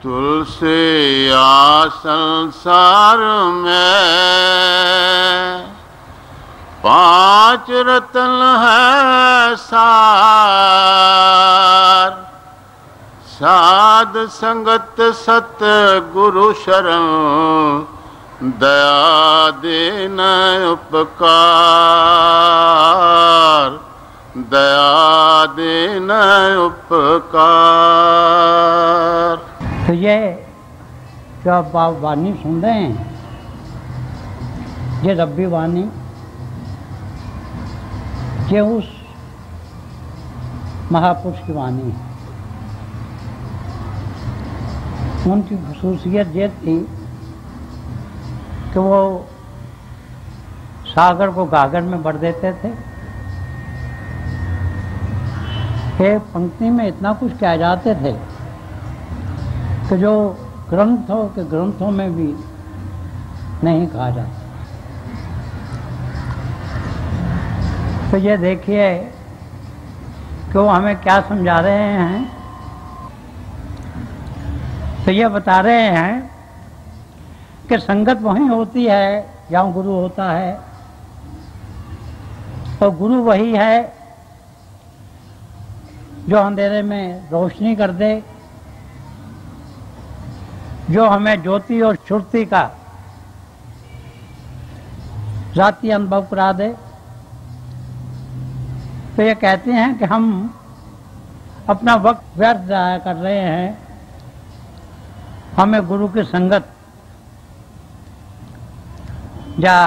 तुलसी या संसार में पांच रतन है सार। साध संगत सत गुरु शरण दया दीन उपकार। दया दीन उपकार। तो ये जो आप वाणी सुन रहे हैं, ये रब्बी वाणी, ये उस महापुरुष की वाणी है। उनकी खुसूसियत ये थी कि वो सागर को गागर में भर देते थे। एक पंक्ति में इतना कुछ कह जाते थे कि जो ग्रंथों के ग्रंथों में भी नहीं कहा जाता। तो ये देखिए कि वो हमें क्या समझा रहे हैं। तो ये बता रहे हैं कि संगत वहीं होती है जहाँ गुरु होता है, और गुरु वही है जो अंधेरे में रोशनी कर दे, जो हमें ज्योति और श्रुति का जाति अनुभव करा दे। तो ये कहते हैं कि हम अपना वक्त व्यर्थ जाया कर रहे हैं, हमें गुरु की संगत या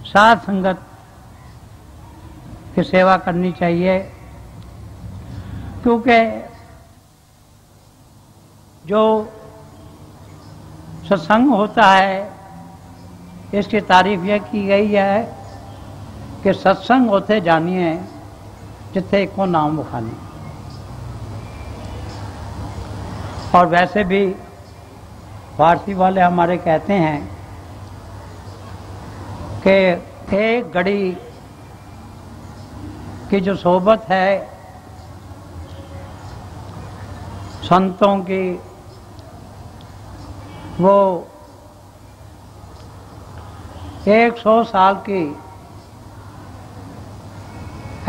साध संगत की सेवा करनी चाहिए। क्योंकि जो सत्संग होता है, इसकी तारीफ यह की गई है कि सत्संग होते जानिए जिथे को नाम बखानी। और वैसे भी फारसी वाले हमारे कहते हैं कि एक घड़ी की जो सोबत है संतों की, वो 100 साल की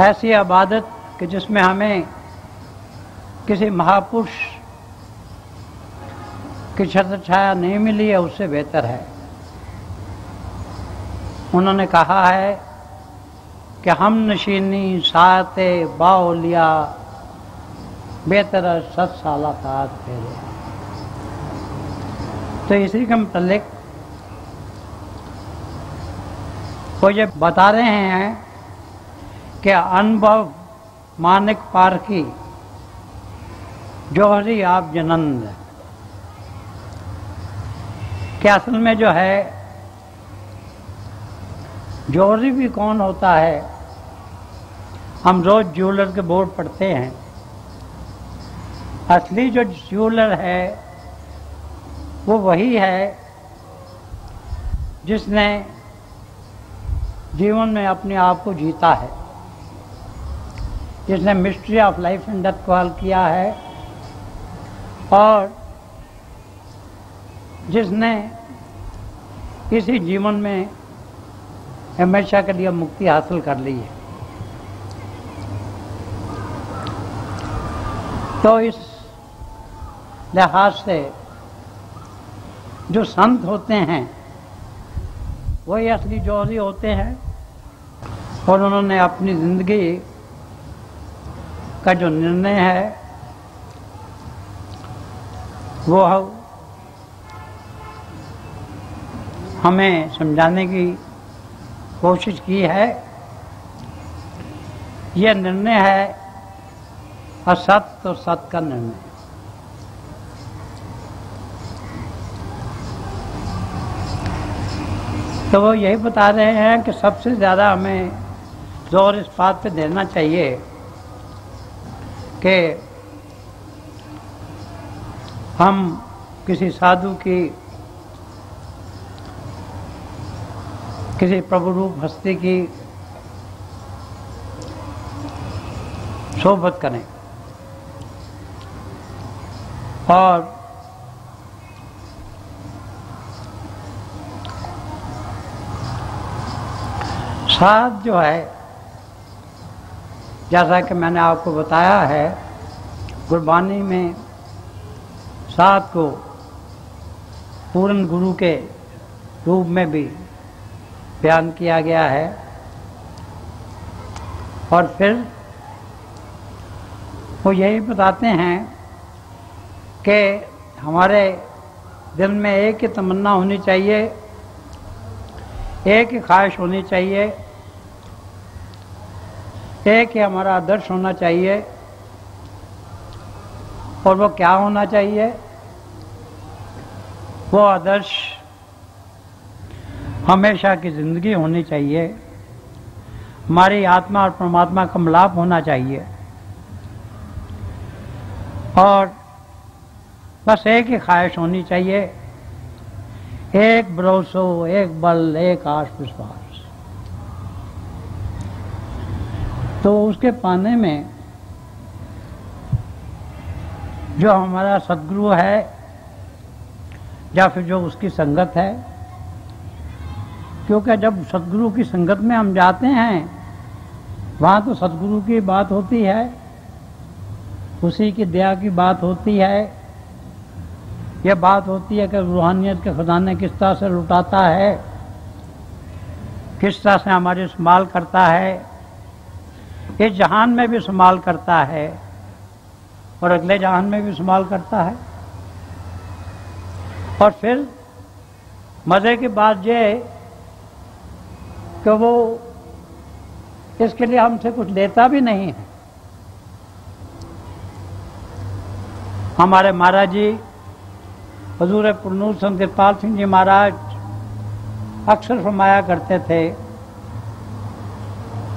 ऐसी इबादत कि जिसमें हमें किसी महापुरुष की छत्र छाया नहीं मिली है, उससे बेहतर है। उन्होंने कहा है कि हम नशीनी साते बाओलिया बेहतर 7 साल का फेरे। तो इसी के मुतालिक वो ये बता रहे हैं कि अनुभव मानिक पारखी जौहरी आप जनंद, कि असल में जो है जौहरी भी कौन होता है। हम रोज ज्वेलर के बोर्ड पढ़ते हैं, असली जो ज्वेलर है वो वही है जिसने जीवन में अपने आप को जीता है, जिसने mystery of life and death को हल किया है, और जिसने इसी जीवन में हमेशा के लिए मुक्ति हासिल कर ली है। तो इस लिहाज से जो संत होते हैं वही असली जौहरी होते हैं, और उन्होंने अपनी जिंदगी का जो निर्णय है वो हमें समझाने की कोशिश की है। यह निर्णय है असत और सत का निर्णय। तो वो यही बता रहे हैं कि सबसे ज़्यादा हमें जोर इस बात पे देना चाहिए कि हम किसी साधु की, किसी प्रभु रूप हस्ती की सोबत करें और साथ जो है, जैसा कि मैंने आपको बताया है, गुरबानी में साथ को पूर्ण गुरु के रूप में भी बयान किया गया है। और फिर वो यही बताते हैं कि हमारे दिल में एक ही तमन्ना होनी चाहिए, एक ही ख्वाहिश होनी चाहिए, एक ही हमारा आदर्श होना चाहिए। और वो क्या होना चाहिए? वो आदर्श हमेशा की ज़िंदगी होनी चाहिए, हमारी आत्मा और परमात्मा का मिलाप होना चाहिए, और बस एक ही ख्वाहिश होनी चाहिए, एक भरोसो, एक बल, एक आश विश्वास। तो उसके पाने में जो हमारा सद्गुरु है या फिर जो उसकी संगत है, क्योंकि जब सद्गुरु की संगत में हम जाते हैं वहाँ तो सद्गुरु की बात होती है, उसी की दया की बात होती है। यह बात होती है कि रूहानियत के खजाने किस तरह से लुटाता है, किस तरह से हमारी संभाल करता है, इस जहान में भी संभाल करता है और अगले जहान में भी संभाल करता है। और फिर मज़े की बात ये कि वो इसके लिए हमसे कुछ लेता भी नहीं है। हमारे महाराज जी हजूर पुरनूर संत कृपाल सिंह जी महाराज अक्सर फरमाया करते थे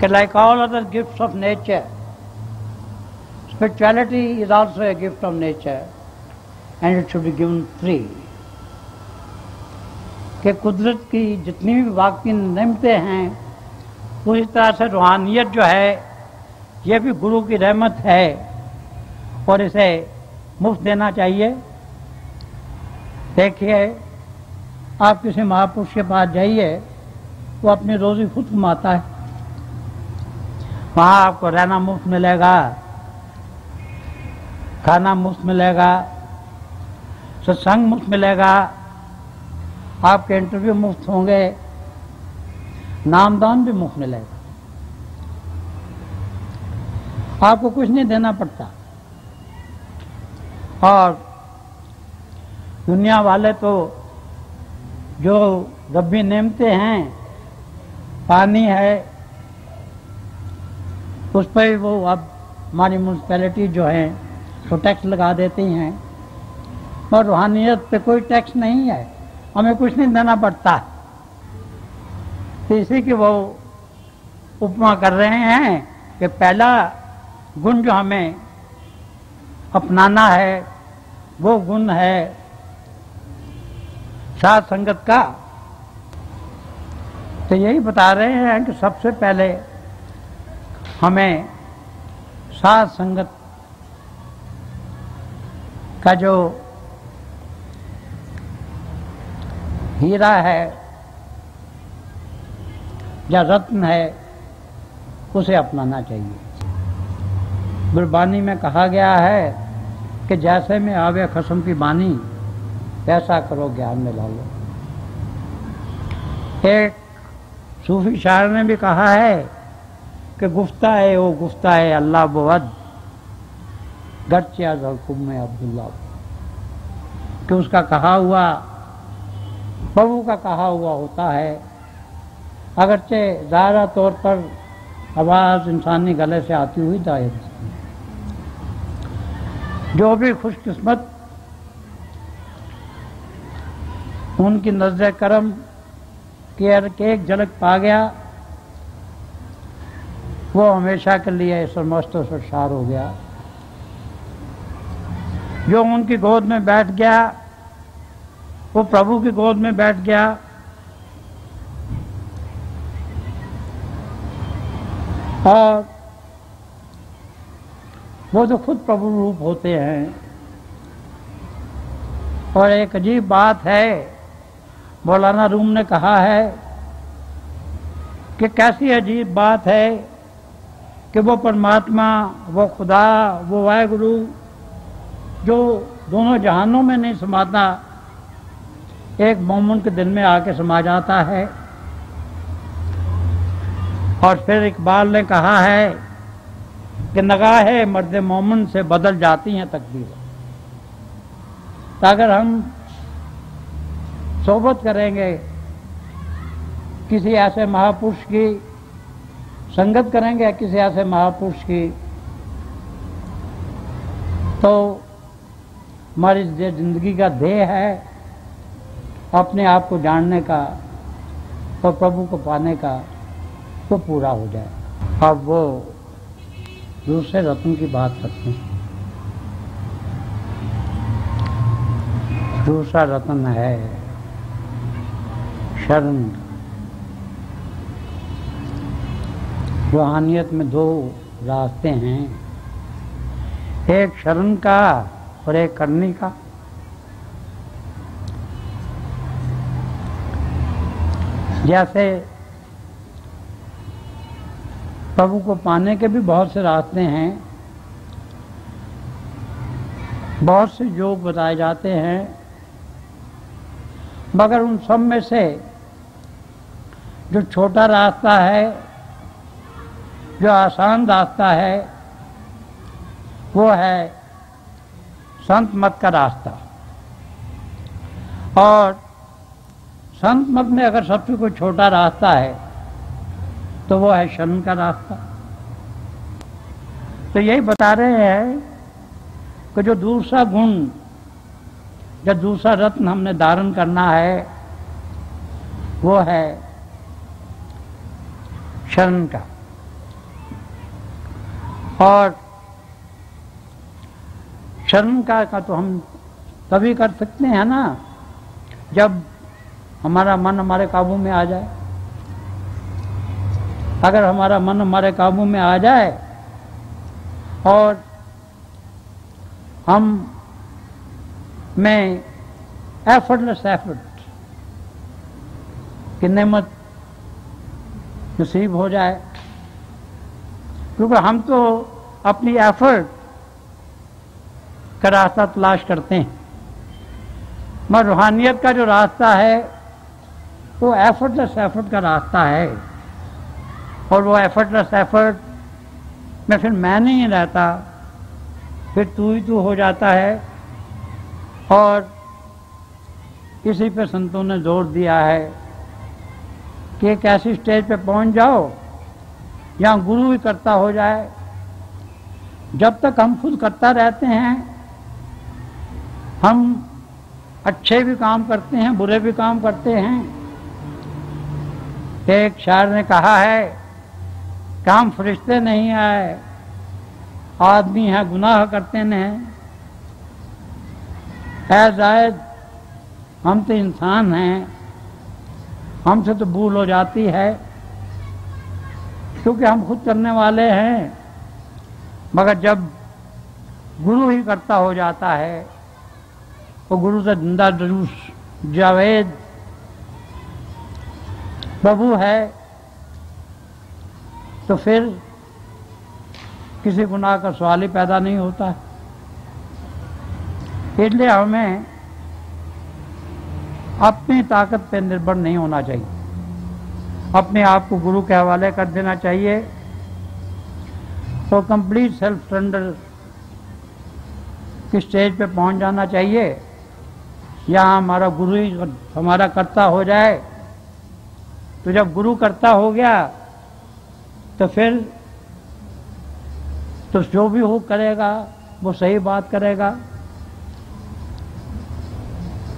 कि like all other gifts of nature, spirituality is also a gift of nature and it should be given free. कि कुदरत की जितनी भी बाकी नेमतें हैं, उसी तरह से रूहानियत जो है ये भी गुरु की रहमत है और इसे मुफ्त देना चाहिए। देखिए, आप किसी महापुरुष के पास जाइए, वो अपनी रोजी खुद कमाता है, वहाँ आपको रहना मुफ्त मिलेगा, खाना मुफ्त मिलेगा, सत्संग मुफ्त मिलेगा, आपके इंटरव्यू मुफ्त होंगे, नामदान भी मुफ्त मिलेगा, आपको कुछ नहीं देना पड़ता। और दुनिया वाले तो जो रब्बी नेमते हैं, पानी है, उस पर वो अब हमारी म्यूनसिपैलिटी जो है तो टैक्स लगा देती हैं, और रूहानियत पे कोई टैक्स नहीं है, हमें कुछ नहीं देना पड़ता। तो इसी की वो उपमा कर रहे हैं कि पहला गुण जो हमें अपनाना है वो गुण है साध संगत का। तो यही बता रहे हैं कि सबसे पहले हमें साध संगत का जो हीरा है या रत्न है उसे अपनाना चाहिए। गुरबानी में कहा गया है कि जैसे में आवे खसम की बानी, वैसा करो ज्ञान में ला लो। एक सूफी शायर ने भी कहा है कि गुफ्ता है वो गुफ्ता है अल्लाह बोअद गर्चिया जलकुम में अब्दुल्ला, कि उसका कहा हुआ प्रभु का कहा हुआ होता है, अगरचे ज़ाहिरा तौर पर आवाज़ इंसानी गले से आती हुई जाहिर। जो भी खुशकिस्मत उनकी नज़र करम की एक झलक पा गया, वो हमेशा के लिए सरमस्त और सरशार हो गया। जो उनकी गोद में बैठ गया वो प्रभु की गोद में बैठ गया। और वो तो खुद प्रभु रूप होते हैं। और एक अजीब बात है, मौलाना रूम ने कहा है कि कैसी अजीब बात है कि वो परमात्मा, वो खुदा, वो वाहेगुरु जो दोनों जहानों में नहीं समाता, एक मोमिन के दिल में आके समा जाता है। और फिर इकबाल ने कहा है कि नगाहे मर्द मोमिन से बदल जाती हैं तकदीर। तो अगर हम सोबत करेंगे, किसी ऐसे महापुरुष की संगत करेंगे, किसी ऐसे महापुरुष की, तो हमारी जो जिंदगी का ध्येय है अपने आप को जानने का और प्रभु को पाने का, तो पूरा हो जाए। अब वो दूसरे रत्न की बात करते हैं। दूसरा रत्न है शरण। रूहानियत में दो रास्ते हैं, एक शरण का और एक करनी का। जैसे प्रभु को पाने के भी बहुत से रास्ते हैं, बहुत से योग बताए जाते हैं, मगर उन सब में से जो छोटा रास्ता है, जो आसान रास्ता है, वो है संत मत का रास्ता। और संत मत में अगर सबसे कोई छोटा रास्ता है तो वो है शरण का रास्ता। तो यही बता रहे हैं कि जो दूसरा गुण, जो दूसरा रत्न हमने धारण करना है, वो है शरण का। और शरण का तो हम तभी कर सकते हैं ना जब हमारा मन हमारे काबू में आ जाए। अगर हमारा मन हमारे काबू में आ जाए और हम में एफर्टलेस एफर्ट की नेमत नसीब हो जाए, क्योंकि हम तो अपनी एफर्ट का रास्ता तलाश करते हैं, मगर रूहानियत का जो रास्ता है वो एफर्टलेस एफर्ट का रास्ता है। और वो एफर्टलेस एफर्ट में फिर मैं नहीं रहता, फिर तू ही तू हो जाता है। और इसी पे संतों ने जोर दिया है कि एक ऐसी स्टेज पे पहुंच जाओ जहाँ गुरु ही करता हो जाए। जब तक हम खुद करता रहते हैं, हम अच्छे भी काम करते हैं, बुरे भी काम करते हैं। एक शायर ने कहा है कि हम फरिश्ते नहीं आए, आदमी है गुनाह करते हैं। ऐ जायद हम तो इंसान हैं, हमसे तो भूल हो जाती है, क्योंकि हम खुद करने वाले हैं। मगर जब गुरु ही करता हो जाता है, तो गुरु से जिंदा जुलूस जावेद प्रभु है, तो फिर किसी गुनाह का सवाल ही पैदा नहीं होता है। इसलिए हमें अपनी ताकत पर निर्भर नहीं होना चाहिए, अपने आप को गुरु के हवाले कर देना चाहिए। तो कंप्लीट सेल्फ सरेंडर की स्टेज पे पहुंच जाना चाहिए, यहाँ हमारा गुरु ही हमारा कर्ता हो जाए। तो जब गुरु कर्ता हो गया तो फिर तो जो भी हो करेगा वो सही बात करेगा।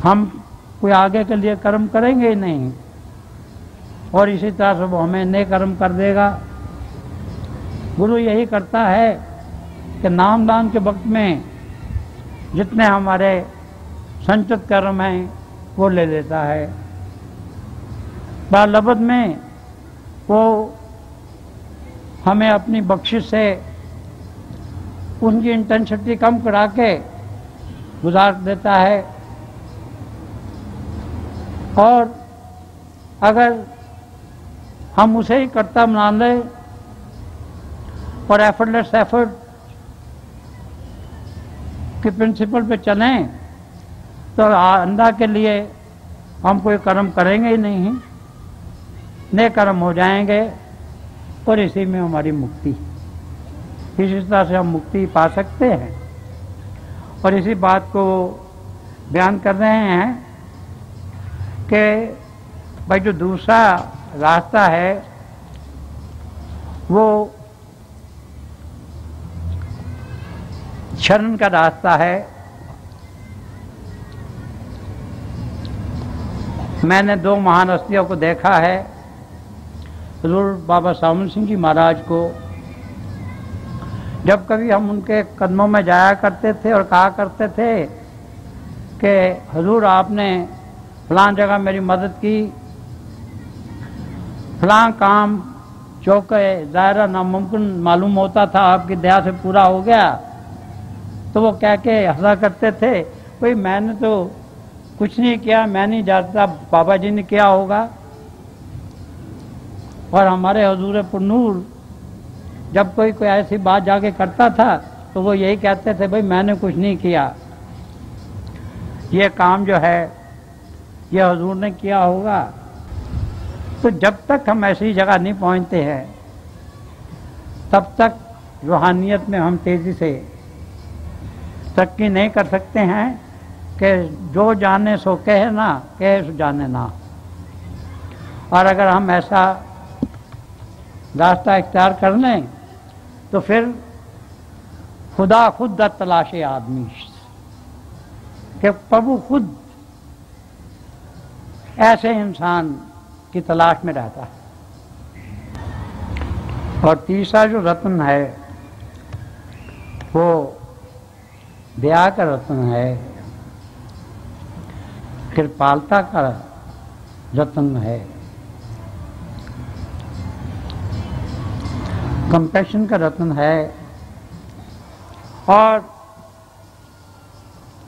हम कोई आगे के लिए कर्म करेंगे ही नहीं, और इसी तरह से वो हमें नए कर्म कर देगा। गुरु यही करता है कि नामदान के वक्त में जितने हमारे संचित कर्म हैं वो ले लेता है। बालबद में वो हमें अपनी बख्शिश से उनकी इंटेंसिटी कम करा के गुजार देता है। और अगर हम उसे ही कर्ता मान लें और एफर्टलेस एफर्ट के प्रिंसिपल पे चलें तो अल्लाह के लिए हम कोई कर्म करेंगे ही नहीं, नए कर्म हो जाएंगे और इसी में हमारी मुक्ति, इसी तरह से हम मुक्ति पा सकते हैं। और इसी बात को बयान कर रहे हैं कि भाई जो दूसरा रास्ता है वो शरण का रास्ता है। मैंने दो महान हस्तियों को देखा है, हजूर बाबा सावन सिंह जी महाराज को। जब कभी हम उनके कदमों में जाया करते थे और कहा करते थे कि हजूर आपने फलां जगह मेरी मदद की, फलां काम जो कि ज़ाहिर नामुमकिन मालूम होता था आपकी दया से पूरा हो गया, तो वो कह के हंसा करते थे, भाई मैंने तो कुछ नहीं किया, मैं नहीं जानता बाबा जी ने किया होगा। और हमारे हजूर पुरनूर जब कोई ऐसी बात जाके करता था तो वो यही कहते थे, भाई मैंने कुछ नहीं किया, ये काम जो है ये हजूर ने किया होगा। तो जब तक हम ऐसी जगह नहीं पहुंचते हैं तब तक रूहानियत में हम तेजी से तरक्की नहीं कर सकते हैं कि जो जाने सो कहे ना, कहे सो जाने ना। और अगर हम ऐसा रास्ता इख्तियार कर लें तो फिर खुदा खुद द तलाशे आदमी, कि प्रभु खुद ऐसे इंसान की तलाश में रहता है। और तीसरा जो रत्न है वो दया का रत्न है, कृपालता का रत्न है, कंपैशन का रत्न है। और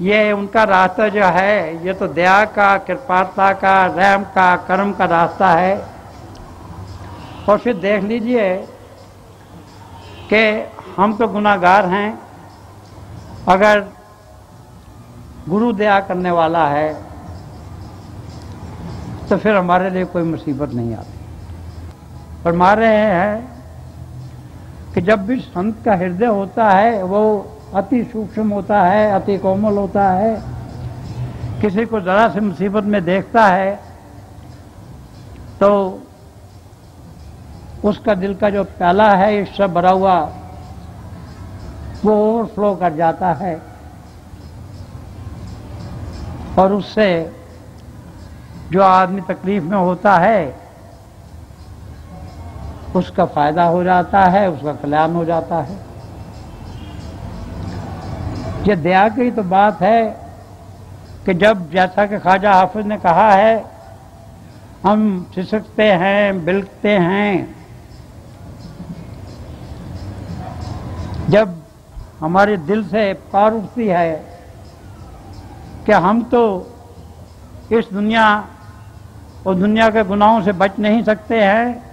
ये उनका रास्ता जो है ये तो दया का, कृपालता का, रहम का, कर्म का रास्ता है। और फिर देख लीजिए कि हम तो गुनाहगार हैं, अगर गुरु दया करने वाला है तो फिर हमारे लिए कोई मुसीबत नहीं आती। फरमा रहे हैं कि जब भी संत का हृदय होता है वो अति सूक्ष्म होता है, अति कोमल होता है। किसी को जरा सी मुसीबत में देखता है तो उसका दिल का जो प्याला है इससे भरा हुआ वो ओवरफ्लो कर जाता है और उससे जो आदमी तकलीफ में होता है उसका फायदा हो जाता है, उसका कल्याण हो जाता है। ये दया की तो बात है कि जब, जैसा कि ख्वाजा हाफिज ने कहा है, हम सिसकते हैं, बिलखते हैं, जब हमारे दिल से पुकार उठती है कि हम तो इस दुनिया और दुनिया के गुनाहों से बच नहीं सकते हैं,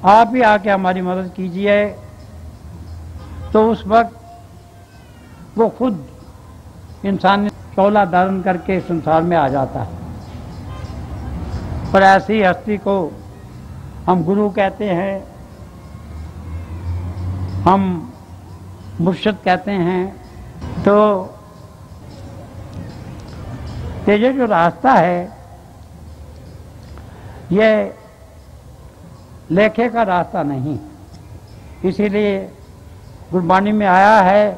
आप ही आके हमारी मदद कीजिए, तो उस वक्त वो खुद इंसानी चोला धारण करके संसार में आ जाता है। पर ऐसी हस्ती को हम गुरु कहते हैं, हम मुर्शिद कहते हैं। तो ये जो रास्ता है ये लेखे का रास्ता नहीं, इसीलिए गुरबानी में आया है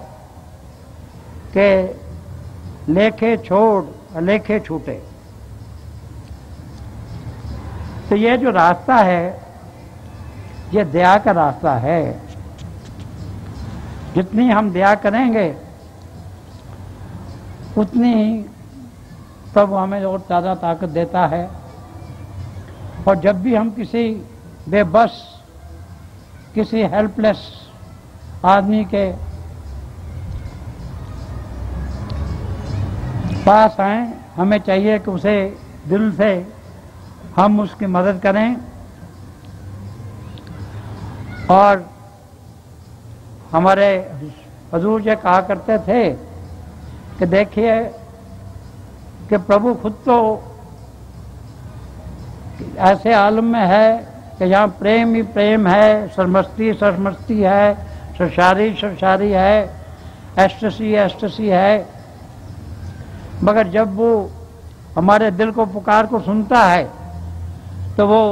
कि लेखे छोड़ लेखे छूटे। तो ये जो रास्ता है ये दया का रास्ता है। जितनी हम दया करेंगे उतनी ही प्रभु हमें और ज़्यादा ताकत देता है। और जब भी हम किसी बेबस, किसी हेल्पलेस आदमी के पास आए, हमें चाहिए कि उसे दिल से हम उसकी मदद करें और हमारे हजूर जी कहा करते थे कि देखिए कि प्रभु खुद तो ऐसे आलम में है कि जहाँ प्रेम ही प्रेम है, सरमस्ती सरमस्ती है, सरसारी सरसारी है, एस्टसी एस्टसी है, मगर जब वो हमारे दिल को पुकार को सुनता है तो वो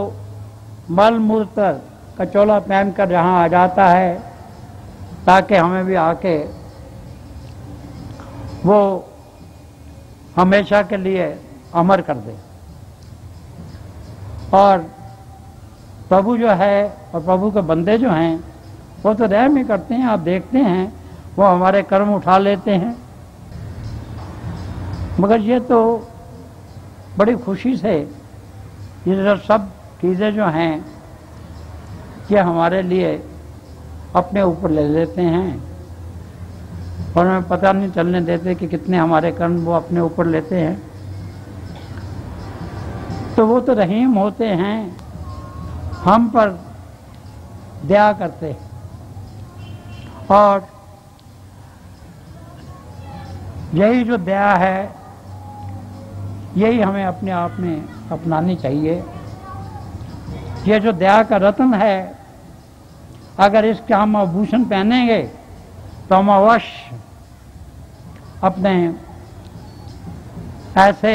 मल मूत्र कचौला पहन कर यहाँ आ जाता है ताकि हमें भी आके वो हमेशा के लिए अमर कर दे। और प्रभु जो है और प्रभु के बंदे जो हैं वो तो रहम ही करते हैं। आप देखते हैं वो हमारे कर्म उठा लेते हैं, मगर ये तो बड़ी खुशी से ये सब चीज़ें जो हैं ये हमारे लिए अपने ऊपर ले लेते हैं और हमें पता नहीं चलने देते कि कितने हमारे कर्म वो अपने ऊपर लेते हैं। तो वो तो रहीम होते हैं, हम पर दया करते हैं और यही जो दया है यही हमें अपने आप में अपनानी चाहिए। ये जो दया का रत्न है, अगर इसके हम आभूषण पहनेंगे तो हम अवश्य अपने ऐसे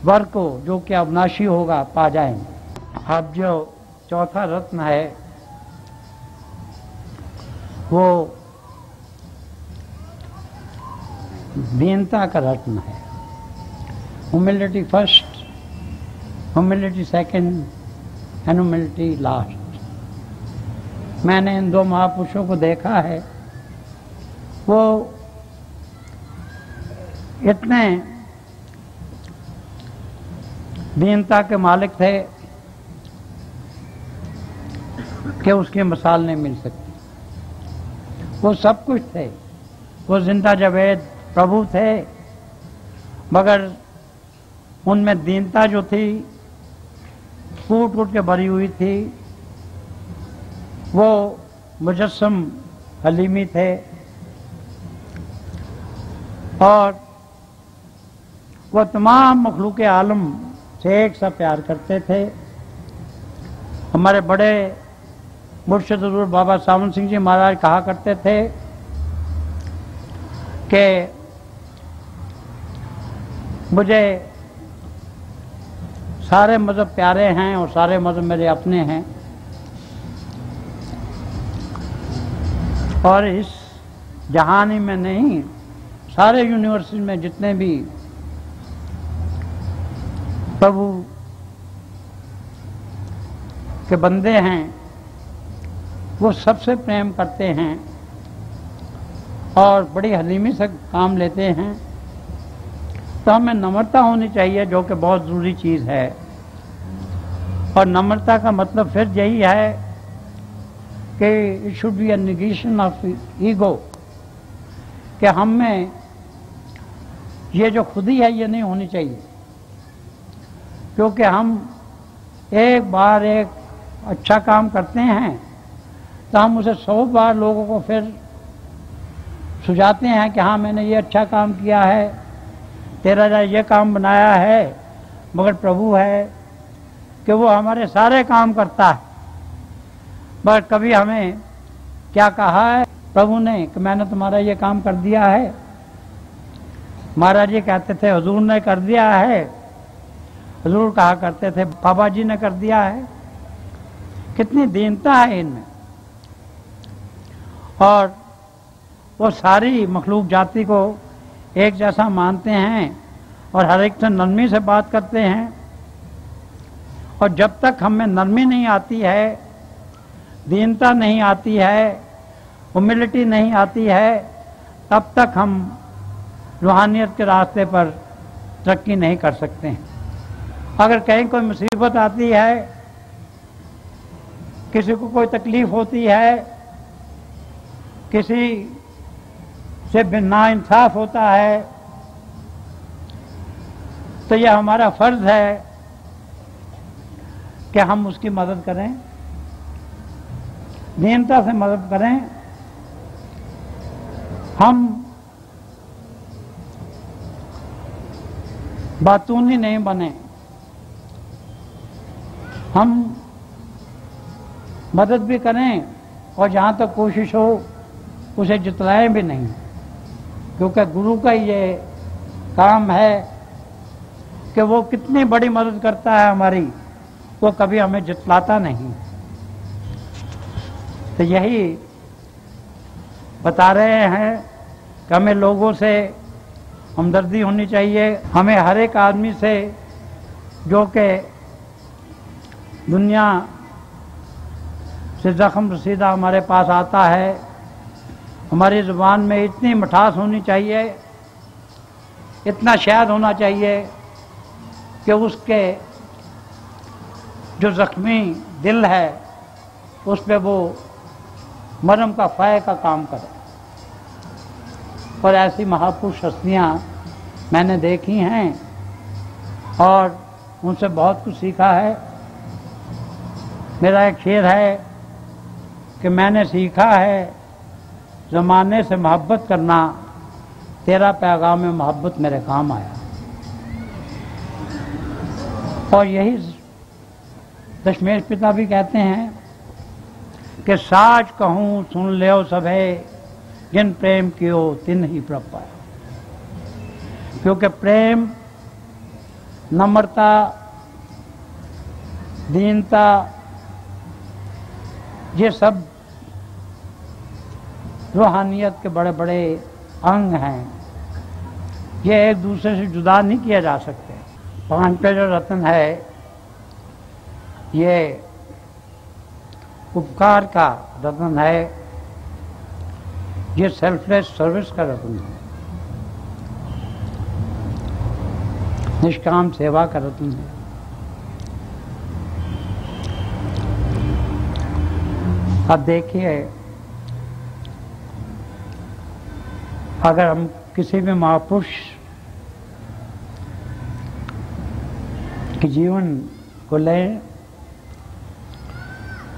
वर को जो कि अविनाशी होगा पा जाएंगे। अब जो चौथा रत्न है वो दीनता का रत्न है। Humility first, humility second and humility last. मैंने इन दो महापुरुषों को देखा है, वो इतने दीनता के मालिक थे कि उसकी मिसाल नहीं मिल सकती। वो सब कुछ थे, वो जिंदा जावेद प्रभु थे, मगर उनमें दीनता जो थी कूट कूट के भरी हुई थी। वो मुजस्सम हलीमी थे और वो तमाम मखलूक आलम से एक सा प्यार करते थे। हमारे बड़े मुर्शिद हुजूर बाबा सावन सिंह जी महाराज कहा करते थे कि मुझे सारे मज़हब प्यारे हैं और सारे मज़हब मेरे अपने हैं, और इस जहानी में नहीं, सारे यूनिवर्सिटी में जितने भी प्रभु के बंदे हैं वो सबसे प्रेम करते हैं और बड़ी हलीमी से काम लेते हैं। तो हमें नम्रता होनी चाहिए जो कि बहुत ज़रूरी चीज़ है। और नम्रता का मतलब फिर यही है कि it should be a negation of ego, कि हम में ये जो खुदी है ये नहीं होनी चाहिए, क्योंकि हम एक बार एक अच्छा काम करते हैं तो हम उसे 100 बार लोगों को फिर सुझाते हैं कि हाँ मैंने ये अच्छा काम किया है, तेरा ये काम बनाया है। मगर प्रभु है कि वो हमारे सारे काम करता है, मगर कभी हमें क्या कहा है प्रभु ने कि मैंने तुम्हारा ये काम कर दिया है। महाराज जी कहते थे हुजूर ने कर दिया है, हुजूर कहा करते थे बाबा जी ने कर दिया है। कितनी दीनता है इनमें। और वो सारी मखलूक जाति को एक जैसा मानते हैं और हर एक से नरमी से बात करते हैं। और जब तक हमें नरमी नहीं आती है, दीनता नहीं आती है, ह्यूमिलिटी नहीं आती है, तब तक हम रूहानियत के रास्ते पर तरक्की नहीं कर सकते हैं। अगर कहीं कोई मुसीबत आती है, किसी को कोई तकलीफ होती है, किसी से नाइंसाफ होता है, तो यह हमारा फर्ज है कि हम उसकी मदद करें। दीनता से मदद करें। हम बातूनी नहीं बने, हम मदद भी करें और जहाँ तक कोशिश हो उसे जितलाएं भी नहीं, क्योंकि गुरु का ये काम है कि वो कितनी बड़ी मदद करता है हमारी, वो कभी हमें जितलाता नहीं। तो यही बता रहे हैं कि हमें लोगों से हमदर्दी होनी चाहिए। हमें हर एक आदमी से जो कि दुनिया से जख्म रसीदा हमारे पास आता है, हमारी ज़ुबान में इतनी मिठास होनी चाहिए, इतना शहद होना चाहिए कि उसके जो ज़ख्मी दिल है उस पर वो मरहम का फ़ाय का काम करे। और ऐसी महापुरुष हस्तियाँ मैंने देखी हैं और उनसे बहुत कुछ सीखा है। मेरा एक शेर है कि मैंने सीखा है ज़माने से मोहब्बत करना, तेरा पैगाम में मोहब्बत मेरे काम आया। और यही दशमेश पिता भी कहते हैं कि साच कहूँ सुन ले सभे, जिन प्रेम कियो तिन ही प्रभ पाया। क्योंकि प्रेम, नम्रता, दीनता, ये सब रूहानियत के बड़े बड़े अंग हैं। ये एक दूसरे से जुदा नहीं किया जा सकते। पांचवा जो रत्न है ये उपकार का रत्न है, ये सेल्फलेस सर्विस का रत्न है, निष्काम सेवा का रत्न है। अब देखिए, अगर हम किसी भी महापुरुष के जीवन को लें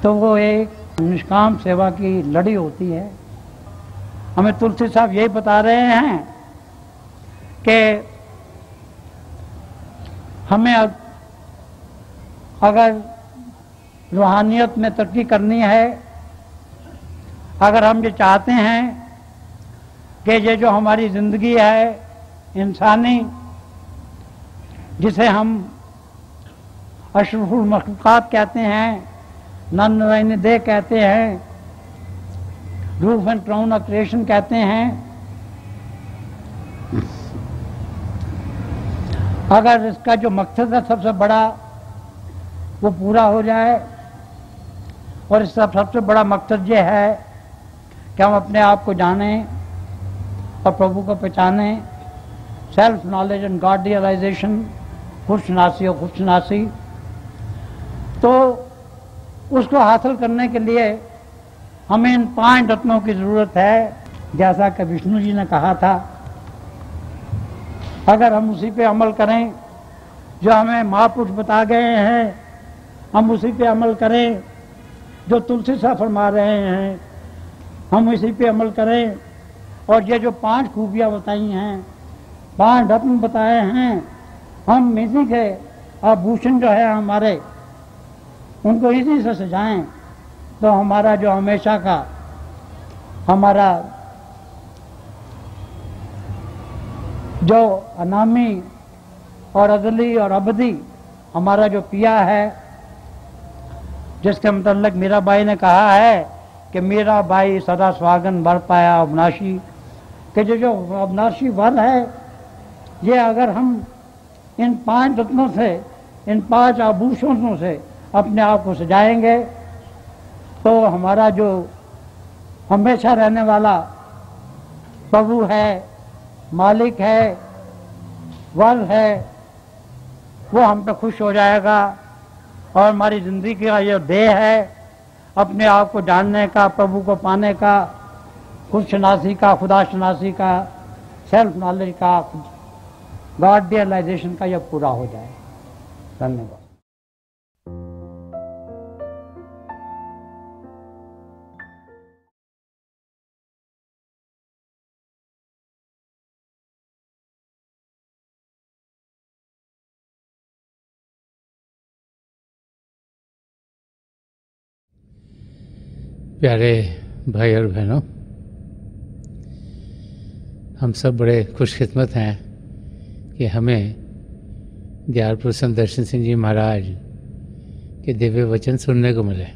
तो वो एक निष्काम सेवा की लड़ी होती है। हमें तुलसी साहब यही बता रहे हैं कि हमें अगर रूहानियत में तरक्की करनी है, अगर हम ये चाहते हैं कि ये जो हमारी ज़िंदगी है इंसानी, जिसे हम अशरफुल मखलूक़ात कहते हैं, नन दे कहते हैं, roof and crown of creation कहते हैं, अगर इसका जो मकसद है सबसे बड़ा वो पूरा हो जाए, और इसका सबसे बड़ा मकसद ये है कि हम अपने आप को जानें और प्रभु को पहचानें, self knowledge and God realization, खुशनासी और खुशनासी, तो उसको हासिल करने के लिए हमें इन 5 रत्नों की ज़रूरत है। जैसा कि विष्णु जी ने कहा था, अगर हम उसी पे अमल करें जो हमें महापुरुष बता गए हैं, हम उसी पे अमल करें जो तुलसी साहब फरमा रहे हैं, हम इसी पे अमल करें, और ये जो 5 खूबियाँ बताई हैं, 5 रत्न बताए हैं, हम इसी के आभूषण जो है हमारे, उनको इसी से सजाएं, तो हमारा जो हमेशा का हमारा जो अनामी और अदली और अबदी हमारा जो पिया है, जिसके मतलब मीराबाई ने कहा है कि मीराबाई सदा स्वागन वर पाया अविनाशी, कि जो अविनाशी वर है, ये अगर हम इन 5 रत्नों से, इन 5 आभूषणों से अपने आप को सजाएंगे, तो हमारा जो हमेशा रहने वाला प्रभु है, मालिक है, वर है, वो हम पे खुश हो जाएगा। और हमारी ज़िंदगी का ये ध्येय है अपने आप को जानने का, प्रभु को पाने का, खुदशनासी का, खुदाशनासी का, सेल्फ नॉलेज का, गॉड रियलाइजेशन का, यह पूरा हो जाए। धन्यवाद। प्यारे भाई और बहनों, हम सब बड़े खुशकिस्मत हैं कि हमें दयालपुर संत दर्शन सिंह जी महाराज के दिव्य वचन सुनने को मिले।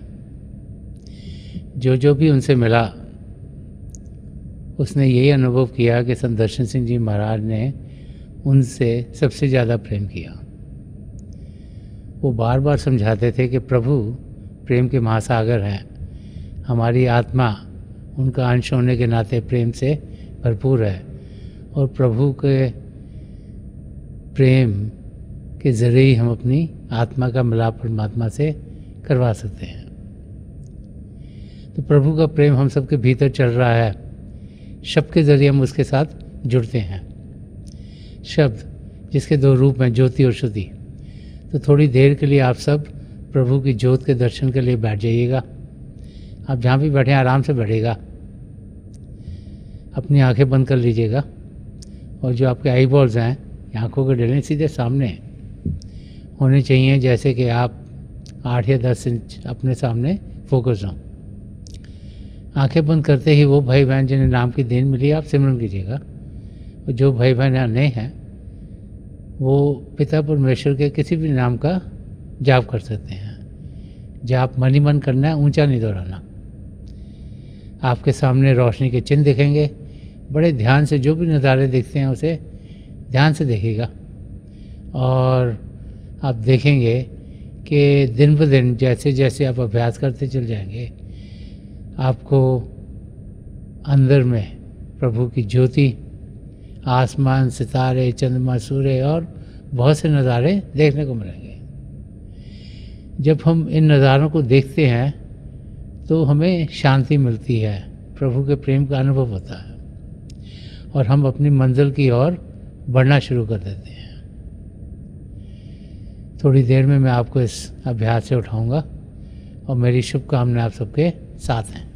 जो भी उनसे मिला उसने यही अनुभव किया कि संत दर्शन सिंह जी महाराज ने उनसे सबसे ज़्यादा प्रेम किया। वो बार बार समझाते थे कि प्रभु प्रेम के महासागर हैं, हमारी आत्मा उनका अंश होने के नाते प्रेम से भरपूर है और प्रभु के प्रेम के ज़रिए ही हम अपनी आत्मा का मिलाप परमात्मा से करवा सकते हैं। तो प्रभु का प्रेम हम सबके भीतर चल रहा है, शब्द के ज़रिए हम उसके साथ जुड़ते हैं। शब्द जिसके दो रूप हैं, ज्योति और श्रुति। तो थोड़ी देर के लिए आप सब प्रभु की ज्योत के दर्शन के लिए बैठ जाइएगा। आप जहाँ भी बैठे आराम से बैठेगा, अपनी आंखें बंद कर लीजिएगा और जो आपके आई बॉल्स हैं आँखों के डले सीधे सामने होने चाहिए, जैसे कि आप 8 या 10 इंच अपने सामने फोकस हों। आंखें बंद करते ही वो भाई बहन जिन्हें नाम की देन मिली आप सिमरन कीजिएगा। और जो भाई बहन नए हैं वो पिता परमेश्वर के किसी भी नाम का जाप कर सकते हैं। जाप मन ही मन करना है, ऊंचा नहीं दोहराना। आपके सामने रोशनी के चिन्ह दिखेंगे, बड़े ध्यान से जो भी नज़ारे दिखते हैं उसे ध्यान से देखिएगा और आप देखेंगे कि दिन ब दिन जैसे जैसे आप अभ्यास करते चल जाएंगे, आपको अंदर में प्रभु की ज्योति, आसमान, सितारे, चंद्रमा, सूर्य और बहुत से नज़ारे देखने को मिलेंगे। जब हम इन नज़ारों को देखते हैं तो हमें शांति मिलती है, प्रभु के प्रेम का अनुभव होता है और हम अपनी मंजिल की ओर बढ़ना शुरू कर देते हैं। थोड़ी देर में मैं आपको इस अभ्यास से उठाऊंगा और मेरी शुभकामनाएं आप सबके साथ हैं।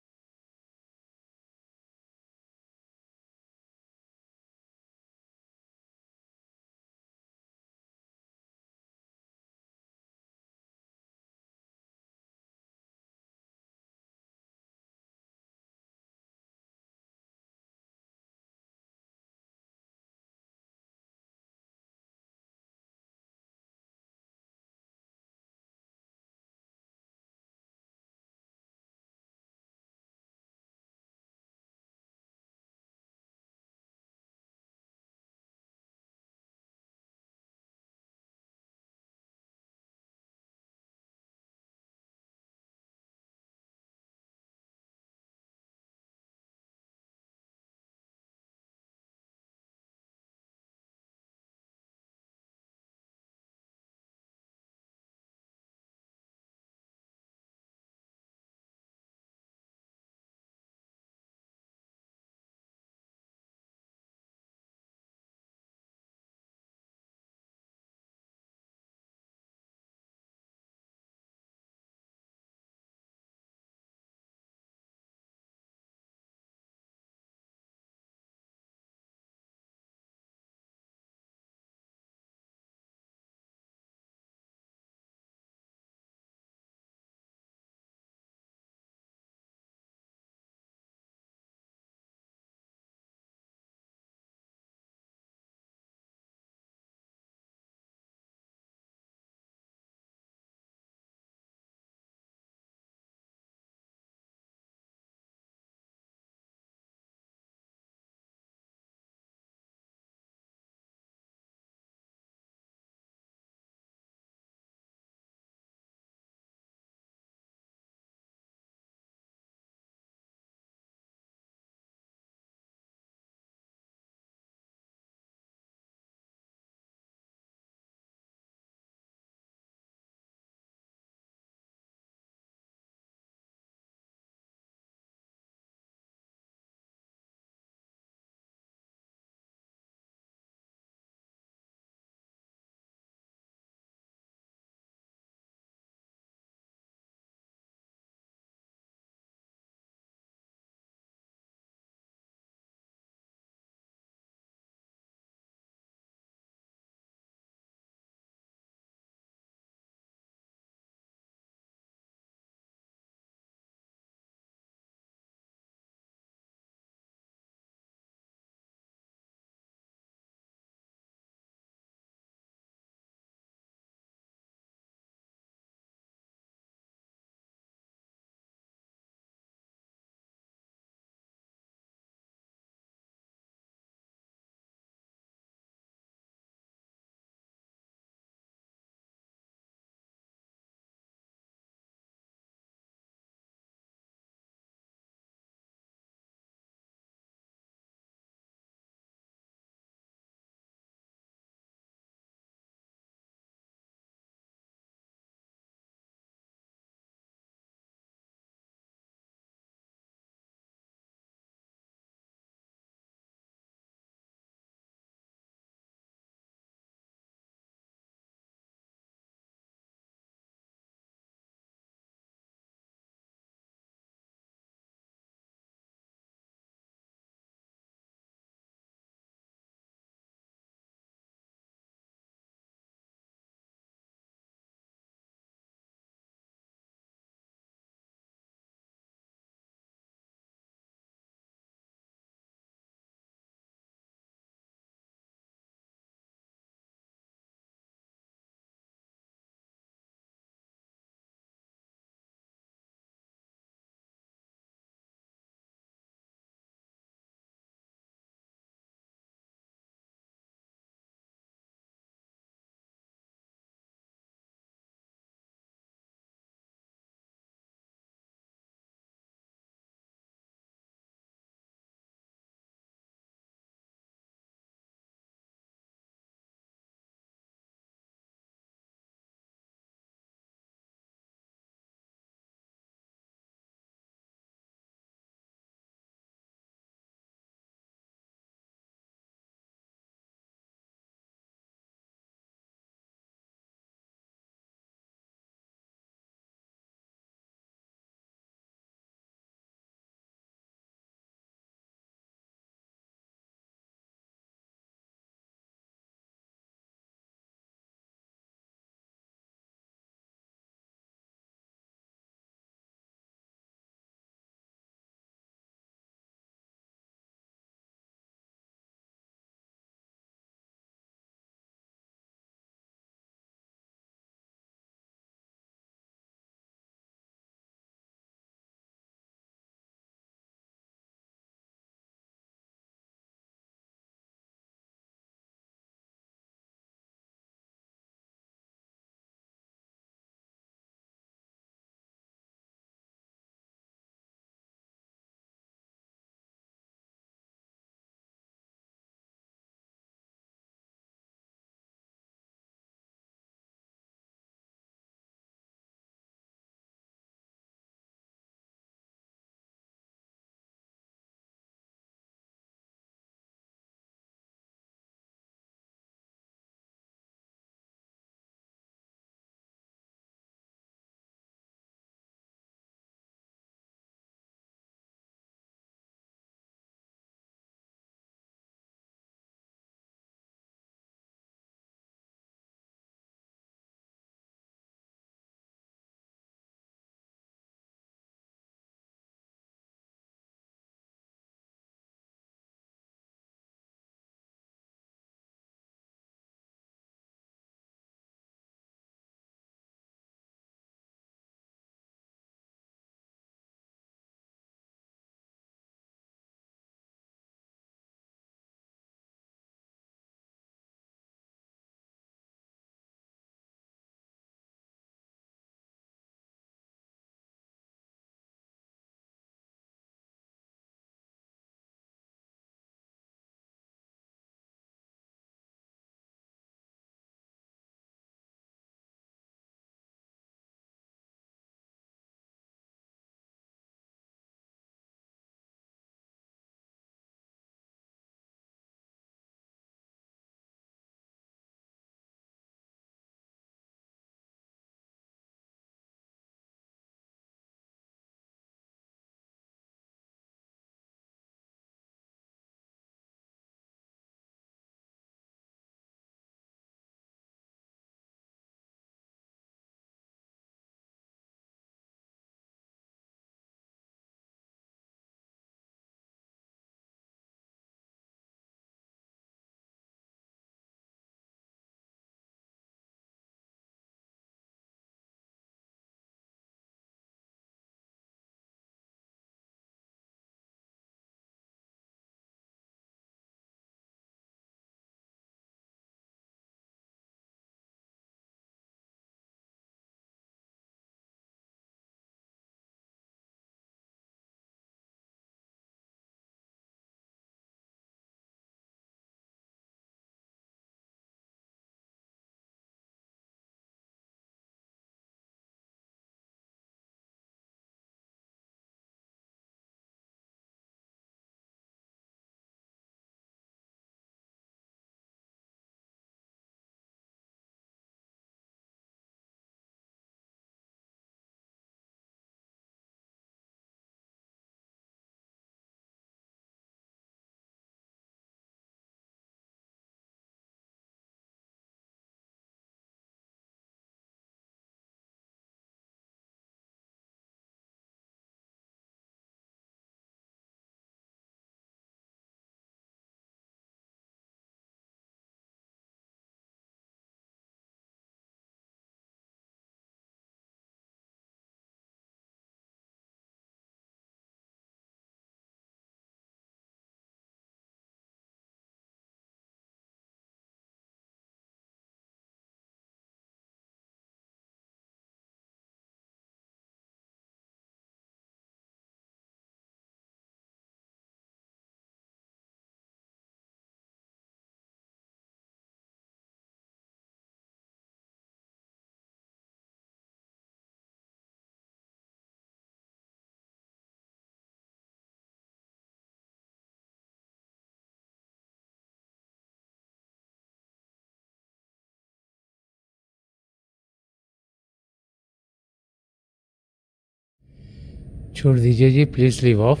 छोड़ दीजिए जी, प्लीज़ लीव ऑफ।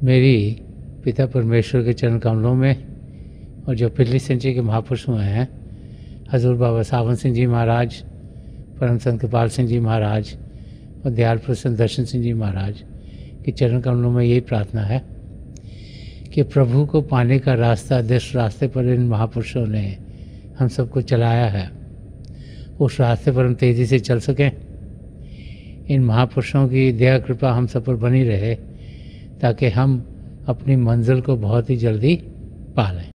मेरी पिता परमेश्वर के चरण कमलों में और जो पिछली सेंचुरी के महापुरुष हुए हैं, हजूर बाबा सावन सिंह जी महाराज, परम संत कृपाल सिंह जी महाराज और दयाल प्रसन्न दर्शन सिंह जी महाराज के चरण कमलों में यही प्रार्थना है कि प्रभु को पाने का रास्ता, जिस रास्ते पर इन महापुरुषों ने हम सबको चलाया है, उस रास्ते पर हम तेज़ी से चल सकें। इन महापुरुषों की दया कृपा हम सब पर बनी रहे ताकि हम अपनी मंजिल को बहुत ही जल्दी पा लें।